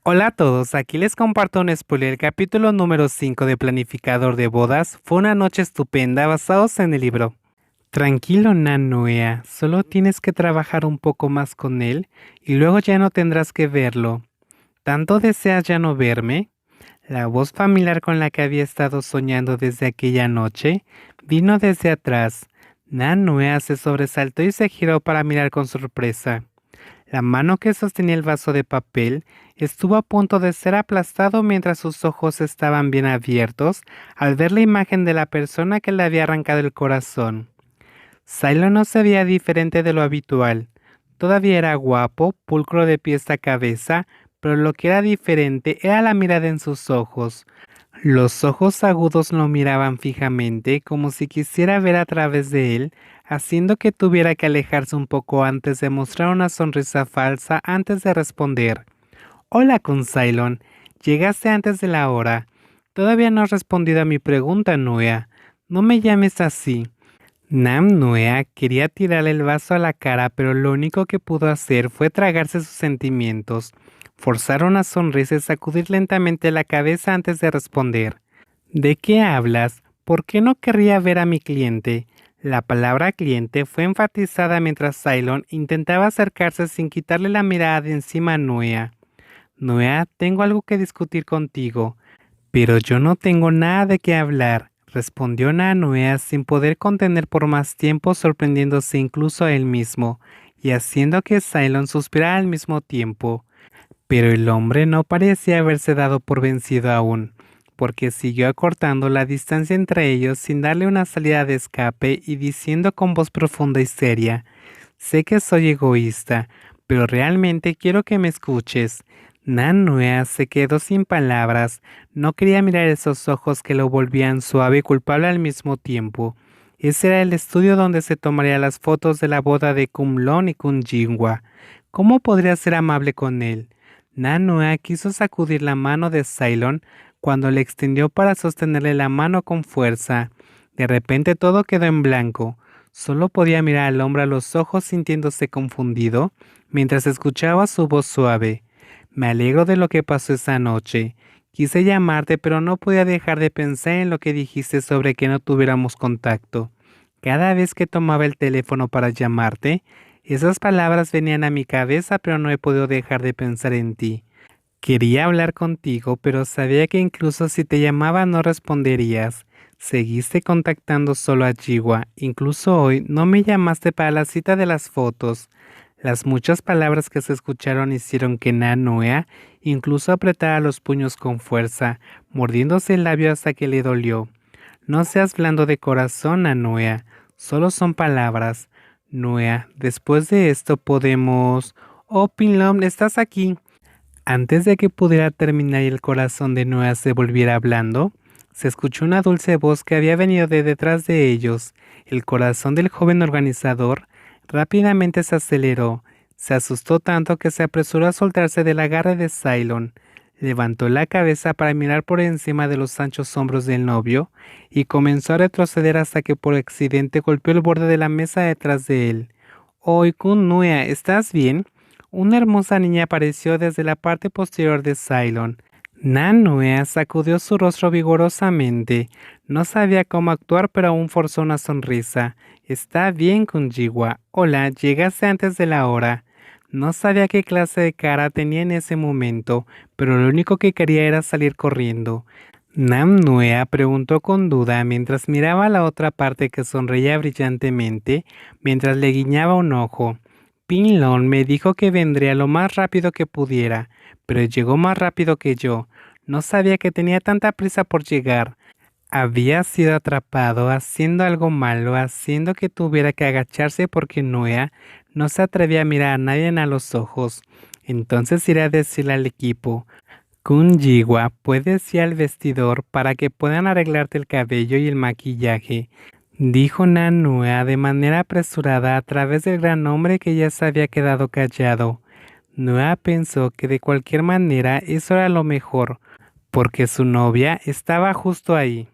Hola a todos, aquí les comparto un spoiler. El capítulo número 5 de Planificador de Bodas fue una noche estupenda basados en el libro. Tranquilo, Nanoea, solo tienes que trabajar un poco más con él y luego ya no tendrás que verlo. ¿Tanto deseas ya no verme? La voz familiar con la que había estado soñando desde aquella noche vino desde atrás. Nanoea se sobresaltó y se giró para mirar con sorpresa. La mano que sostenía el vaso de papel estuvo a punto de ser aplastado mientras sus ojos estaban bien abiertos al ver la imagen de la persona que le había arrancado el corazón. Silo no se veía diferente de lo habitual. Todavía era guapo, pulcro de pies a cabeza, pero lo que era diferente era la mirada en sus ojos. Los ojos agudos lo miraban fijamente, como si quisiera ver a través de él, haciendo que tuviera que alejarse un poco antes de mostrar una sonrisa falsa antes de responder. Hola, Consailon. Llegaste antes de la hora. Todavía no has respondido a mi pregunta, Nuea. No me llames así. Nam Nuea quería tirarle el vaso a la cara, pero lo único que pudo hacer fue tragarse sus sentimientos, forzar una sonrisa y sacudir lentamente la cabeza antes de responder. ¿De qué hablas? ¿Por qué no querría ver a mi cliente? La palabra cliente fue enfatizada mientras Cylon intentaba acercarse sin quitarle la mirada de encima a Nuea. Nuea, tengo algo que discutir contigo. Pero yo no tengo nada de qué hablar, respondió Nanoea sin poder contener por más tiempo, sorprendiéndose incluso a él mismo, y haciendo que Cylon suspirara al mismo tiempo. Pero el hombre no parecía haberse dado por vencido aún, porque siguió acortando la distancia entre ellos sin darle una salida de escape y diciendo con voz profunda y seria: sé que soy egoísta, pero realmente quiero que me escuches. Nanoea se quedó sin palabras. No quería mirar esos ojos que lo volvían suave y culpable al mismo tiempo. Ese era el estudio donde se tomaría las fotos de la boda de Kumlon y Kunjingwa. ¿Cómo podría ser amable con él? Nanoea quiso sacudir la mano de Cylon cuando le extendió para sostenerle la mano con fuerza. De repente todo quedó en blanco. Solo podía mirar al hombre a los ojos sintiéndose confundido mientras escuchaba su voz suave. Me alegro de lo que pasó esa noche. Quise llamarte, pero no podía dejar de pensar en lo que dijiste sobre que no tuviéramos contacto. Cada vez que tomaba el teléfono para llamarte, esas palabras venían a mi cabeza, pero no he podido dejar de pensar en ti. Quería hablar contigo, pero sabía que incluso si te llamaba no responderías. Seguiste contactando solo a Jiwa. Incluso hoy no me llamaste para la cita de las fotos. Las muchas palabras que se escucharon hicieron que Nanoea incluso apretara los puños con fuerza, mordiéndose el labio hasta que le dolió. No seas blando de corazón, Nanoea. Solo son palabras. Noea, después de esto podemos... Oh, Pinlom, estás aquí. Antes de que pudiera terminar y el corazón de Noah se volviera blando, se escuchó una dulce voz que había venido de detrás de ellos. El corazón del joven organizador rápidamente se aceleró. Se asustó tanto que se apresuró a soltarse del agarre de Cylon. Levantó la cabeza para mirar por encima de los anchos hombros del novio y comenzó a retroceder hasta que por accidente golpeó el borde de la mesa detrás de él. «Oh, Kun Nuea, ¿estás bien?» Una hermosa niña apareció desde la parte posterior de Cylon. Nanoea sacudió su rostro vigorosamente. No sabía cómo actuar, pero aún forzó una sonrisa. Está bien, Kunjiwa. Hola, llegaste antes de la hora. No sabía qué clase de cara tenía en ese momento, pero lo único que quería era salir corriendo. Namnoea preguntó con duda mientras miraba a la otra parte que sonreía brillantemente mientras le guiñaba un ojo. Pinlon me dijo que vendría lo más rápido que pudiera, pero llegó más rápido que yo. No sabía que tenía tanta prisa por llegar. Había sido atrapado haciendo algo malo, haciendo que tuviera que agacharse porque Noea no se atrevía a mirar a nadie a los ojos. Entonces iré a decirle al equipo: Kunjiwa, puedes ir al vestidor para que puedan arreglarte el cabello y el maquillaje, dijo Nanua de manera apresurada a través del gran hombre que ya se había quedado callado. Nua pensó que de cualquier manera eso era lo mejor, porque su novia estaba justo ahí.